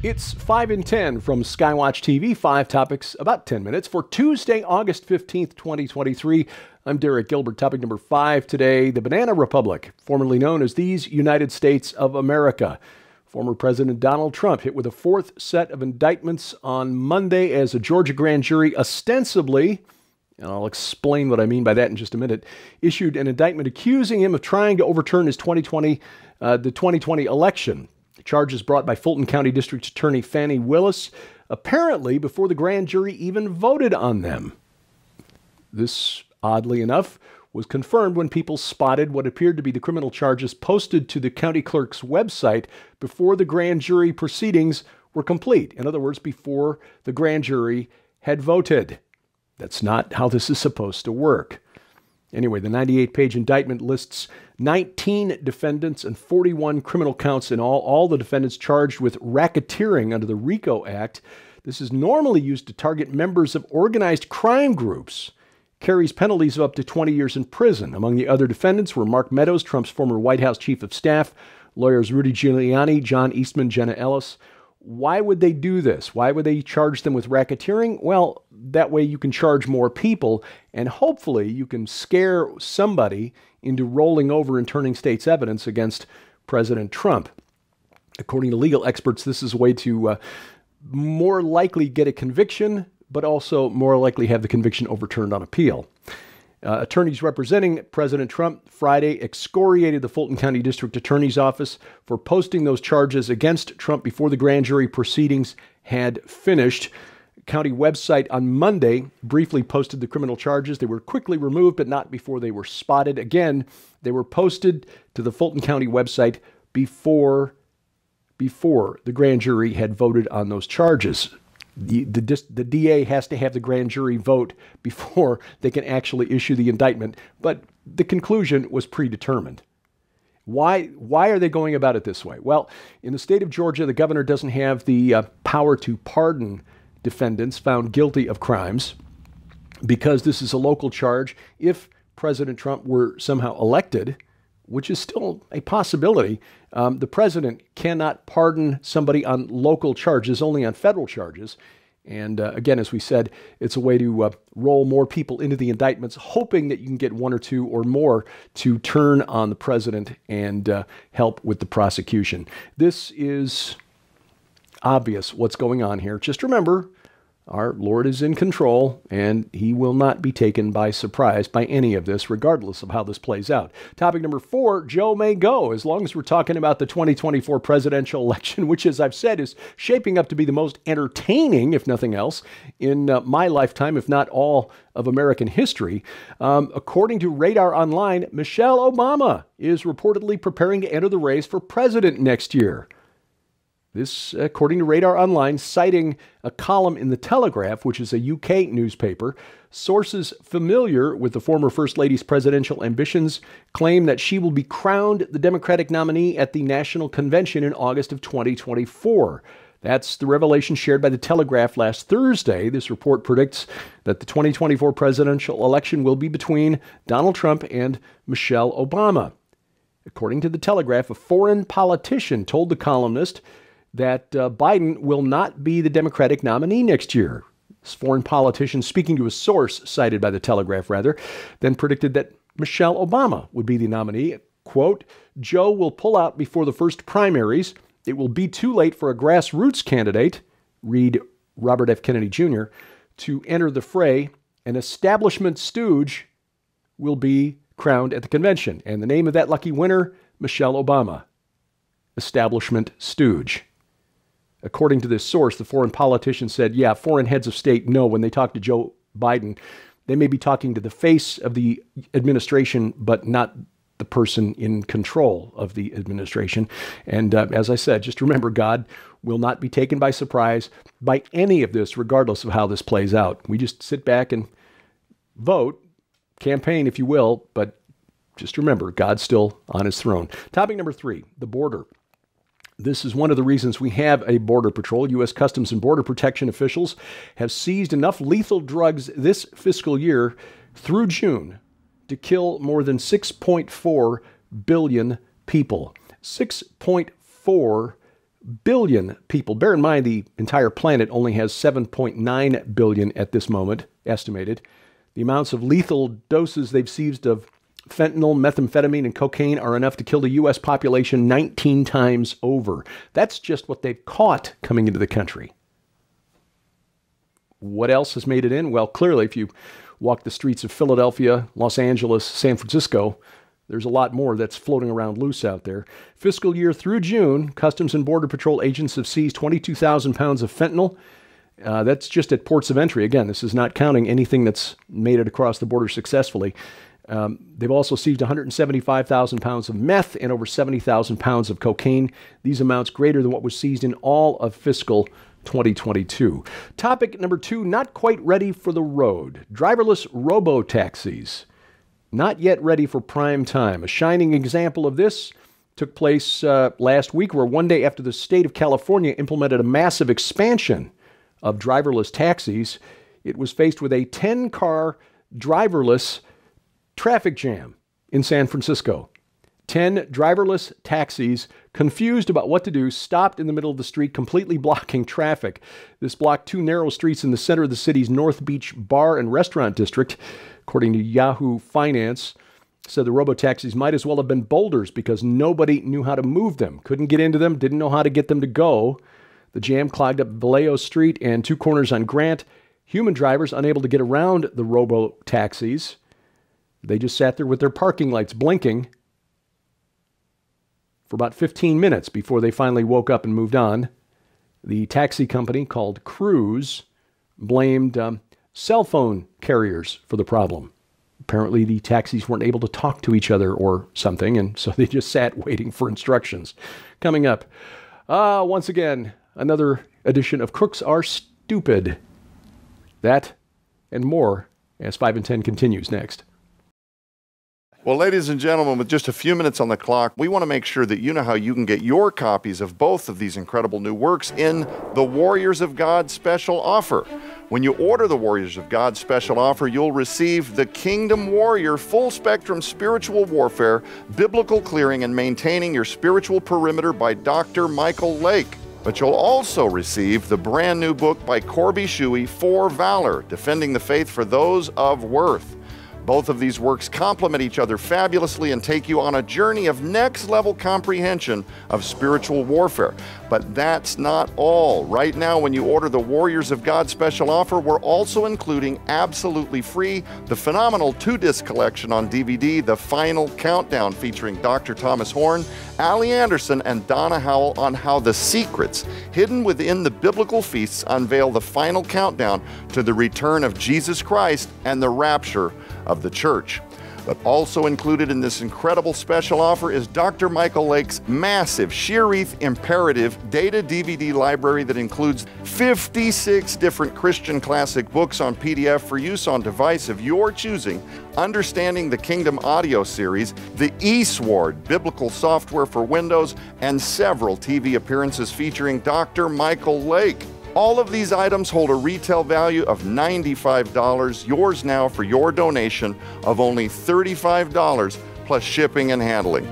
It's 5 and 10 from Skywatch TV, 5 topics, about 10 minutes, for Tuesday, August 15th, 2023. I'm Derek Gilbert. Topic number 5 today, the Banana Republic, formerly known as these United States of America. Former President Donald Trump hit with a 4th set of indictments on Monday as a Georgia grand jury ostensibly, and I'll explain what I mean by that in just a minute, issued an indictment accusing him of trying to overturn his 2020 election. Charges brought by Fulton County District Attorney Fani Willis, apparently before the grand jury even voted on them. This, oddly enough, was confirmed when people spotted what appeared to be the criminal charges posted to the county clerk's website before the grand jury proceedings were complete. In other words, before the grand jury had voted. That's not how this is supposed to work. Anyway, the 98-page indictment lists 19 defendants and 41 criminal counts in all the defendants charged with racketeering under the RICO Act. This is normally used to target members of organized crime groups. Carries penalties of up to 20 years in prison. Among the other defendants were Mark Meadows, Trump's former White House chief of staff, lawyers Rudy Giuliani, John Eastman, Jenna Ellis. Why would they do this? Why would they charge them with racketeering? Well, that way you can charge more people, and hopefully you can scare somebody into rolling over and turning state's evidence against President Trump. According to legal experts, this is a way to more likely get a conviction, but also more likely have the conviction overturned on appeal. Attorneys representing President Trump Friday excoriated the Fulton County District Attorney's Office for posting those charges against Trump before the grand jury proceedings had finished. County website on Monday briefly posted the criminal charges. They were quickly removed, but not before they were spotted. Again, they were posted to the Fulton County website before the grand jury had voted on those charges. The DA has to have the grand jury vote before they can actually issue the indictment, but the conclusion was predetermined. Why are they going about it this way? Well, in the state of Georgia, the governor doesn't have the power to pardon defendants found guilty of crimes because this is a local charge. If President Trump were somehow elected, which is still a possibility, the president cannot pardon somebody on local charges, only on federal charges. And again, as we said, it's a way to roll more people into the indictments, hoping that you can get one or two or more to turn on the president and help with the prosecution. This is obvious what's going on here. Just remember, our Lord is in control, and he will not be taken by surprise by any of this, regardless of how this plays out. Topic number 4, Joe may go, as long as we're talking about the 2024 presidential election, which, as I've said, is shaping up to be the most entertaining, if nothing else, in my lifetime, if not all of American history. According to Radar Online, Michelle Obama is reportedly preparing to enter the race for president next year. This, according to Radar Online, citing a column in The Telegraph, which is a UK newspaper. Sources familiar with the former First Lady's presidential ambitions claim that she will be crowned the Democratic nominee at the National Convention in August of 2024. That's the revelation shared by The Telegraph last Thursday. This report predicts that the 2024 presidential election will be between Donald Trump and Michelle Obama. According to The Telegraph, a foreign politician told the columnist that Biden will not be the Democratic nominee next year. This foreign politician, speaking to a source cited by The Telegraph, then predicted that Michelle Obama would be the nominee. Quote, Joe will pull out before the first primaries. It will be too late for a grassroots candidate, read Robert F. Kennedy Jr., to enter the fray. An establishment stooge will be crowned at the convention. And the name of that lucky winner, Michelle Obama. Establishment stooge. According to this source, the foreign politician said, yeah, foreign heads of state know when they talk to Joe Biden, they may be talking to the face of the administration, but not the person in control of the administration. And as I said, just remember, God will not be taken by surprise by any of this, regardless of how this plays out. We just sit back and vote, campaign, if you will, but just remember, God's still on his throne. Topic number 3, the border. This is one of the reasons we have a border patrol. U.S. Customs and Border Protection officials have seized enough lethal drugs this fiscal year through June to kill more than 6.4 billion people. 6.4 billion people. Bear in mind, the entire planet only has 7.9 billion at this moment, estimated. The amounts of lethal doses they've seized of fentanyl, methamphetamine, and cocaine are enough to kill the U.S. population 19 times over. That's just what they've caught coming into the country. What else has made it in? Well, clearly, if you walk the streets of Philadelphia, Los Angeles, San Francisco, there's a lot more that's floating around loose out there. Fiscal year through June, Customs and Border Patrol agents have seized 22,000 pounds of fentanyl. That's just at ports of entry. Again, this is not counting anything that's made it across the border successfully. They've also seized 175,000 pounds of meth and over 70,000 pounds of cocaine. These amounts greater than what was seized in all of fiscal 2022. Topic number 2, not quite ready for the road. Driverless robo-taxis. Not yet ready for prime time. A shining example of this took place last week, where one day after the state of California implemented a massive expansion of driverless taxis, it was faced with a 10-car driverless traffic jam in San Francisco. 10 driverless taxis, confused about what to do, stopped in the middle of the street, completely blocking traffic. This blocked 2 narrow streets in the center of the city's North Beach Bar and Restaurant District. According to Yahoo Finance, said the robo-taxis might as well have been boulders because nobody knew how to move them. Couldn't get into them, didn't know how to get them to go. The jam clogged up Vallejo Street and 2 corners on Grant. Human drivers unable to get around the robo-taxis. They just sat there with their parking lights blinking for about 15 minutes before they finally woke up and moved on. The taxi company, called Cruise, blamed cell phone carriers for the problem. Apparently, the taxis weren't able to talk to each other or something, and so they just sat waiting for instructions. Coming up, once again, another edition of Crooks Are Stupid. That and more as 5 and 10 continues next. Well, ladies and gentlemen, with just a few minutes on the clock, we want to make sure that you know how you can get your copies of both of these incredible new works in the Warriors of God special offer. When you order the Warriors of God special offer, you'll receive the Kingdom Warrior Full Spectrum Spiritual Warfare, Biblical Clearing and Maintaining Your Spiritual Perimeter by Dr. Michael Lake. But you'll also receive the brand new book by Corby Shuey, For Valor, Defending the Faith for Those of Worth. Both of these works complement each other fabulously and take you on a journey of next-level comprehension of spiritual warfare. But that's not all. Right now, when you order the Warriors of God special offer, we're also including absolutely free the phenomenal 2-disc collection on DVD, The Final Countdown, featuring Dr. Thomas Horn, Allie Anderson, and Donna Howell on how the secrets hidden within the biblical feasts unveil the final countdown to the return of Jesus Christ and the rapture of the church. But also included in this incredible special offer is Dr. Michael Lake's massive Sheereth Imperative data DVD library that includes 56 different Christian classic books on PDF for use on device of your choosing, Understanding the Kingdom audio series, the eSword biblical software for Windows, and several TV appearances featuring Dr. Michael Lake. All of these items hold a retail value of $95, yours now for your donation of only $35 plus shipping and handling.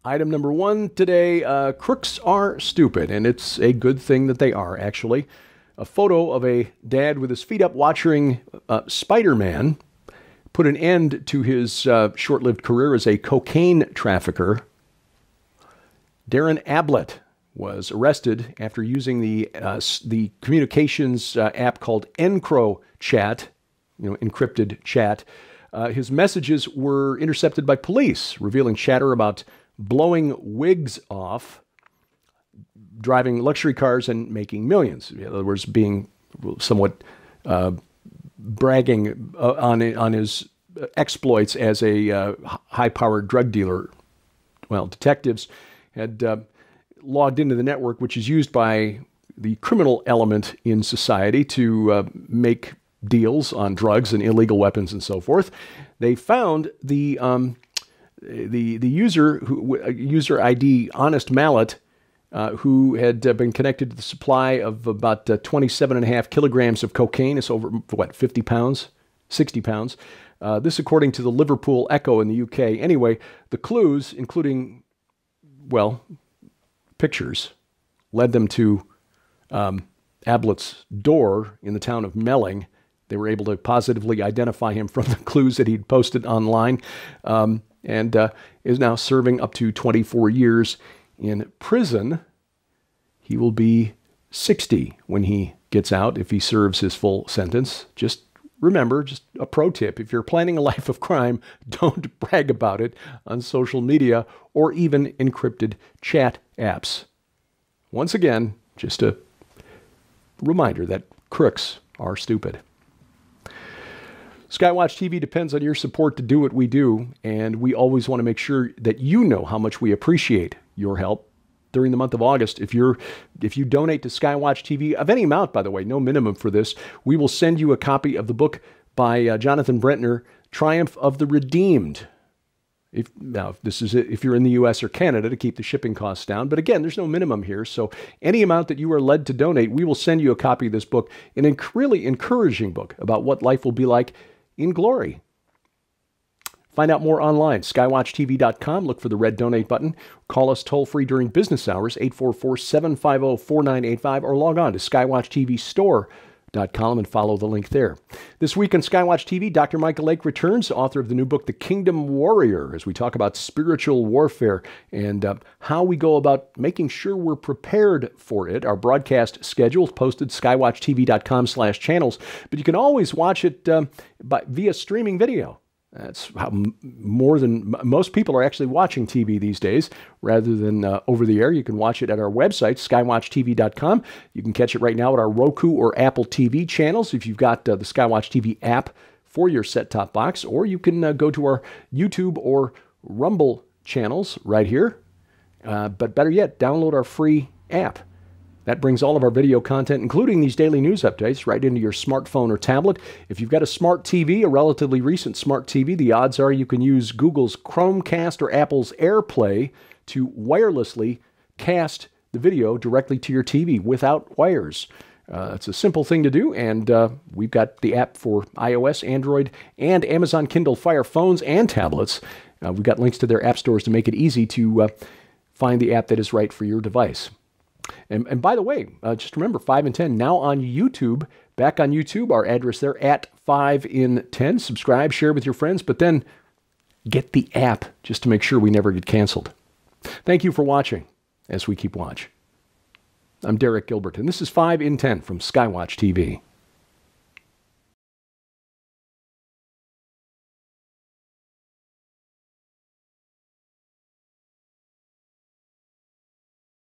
Item number 1 today, crooks are stupid, and it's a good thing that they are, actually. A photo of a dad with his feet up watching Spider-Man put an end to his short-lived career as a cocaine trafficker. Darren Ablett was arrested after using the communications app called EncroChat, encrypted chat. His messages were intercepted by police, revealing chatter about blowing wigs off, driving luxury cars, and making millions. In other words, being somewhat bragging on his exploits as a high-powered drug dealer. Well, detectives had logged into the network, which is used by the criminal element in society to make deals on drugs and illegal weapons and so forth. They found the user ID Honest Mallet, who had been connected to the supply of about 27.5 kilograms of cocaine. It's over, 50 pounds? 60 pounds. This according to the Liverpool Echo in the UK. Anyway, the clues, including, well, pictures, led them to Ablett's door in the town of Melling. They were able to positively identify him from the clues that he'd posted online, and is now serving up to 24 years in prison. He will be 60 when he gets out if he serves his full sentence. Just remember, just a pro tip, if you're planning a life of crime, don't brag about it on social media or even encrypted chat apps. Once again, just a reminder that crooks are stupid. Skywatch TV depends on your support to do what we do, and we always want to make sure that you know how much we appreciate your help. During the month of August, if you donate to Skywatch TV, of any amount, by the way, no minimum for this, we will send you a copy of the book by Jonathan Brentner, Triumph of the Redeemed. If you're in the U.S. or Canada, to keep the shipping costs down. But again, there's no minimum here, so any amount that you are led to donate, we will send you a copy of this book, an really encouraging book about what life will be like in glory. Find out more online, skywatchtv.com. Look for the red donate button. Call us toll-free during business hours, 844-750-4985, or log on to skywatchtvstore.com and follow the link there. This week on Skywatch TV, Dr. Michael Lake returns, author of the new book, The Kingdom Warrior, as we talk about spiritual warfare and how we go about making sure we're prepared for it. Our broadcast schedule is posted skywatchtv.com/channels, but you can always watch it via streaming video. That's how more than most people are actually watching TV these days, rather than over the air. You can watch it at our website, skywatchtv.com. You can catch it right now at our Roku or Apple TV channels if you've got the Skywatch TV app for your set-top box, or you can go to our YouTube or Rumble channels right here. But better yet, download our free app. That brings all of our video content, including these daily news updates, right into your smartphone or tablet. If you've got a smart TV, a relatively recent smart TV, the odds are you can use Google's Chromecast or Apple's AirPlay to wirelessly cast the video directly to your TV without wires. It's a simple thing to do, and we've got the app for iOS, Android, and Amazon Kindle Fire phones and tablets. We've got links to their app stores to make it easy to find the app that is right for your device. And by the way, just remember, 5 in 10 now on YouTube. Back on YouTube, our address there at 5 in 10. Subscribe, share with your friends, but then get the app just to make sure we never get canceled. Thank you for watching as we keep watch. I'm Derek Gilbert, and this is 5 in 10 from Skywatch TV.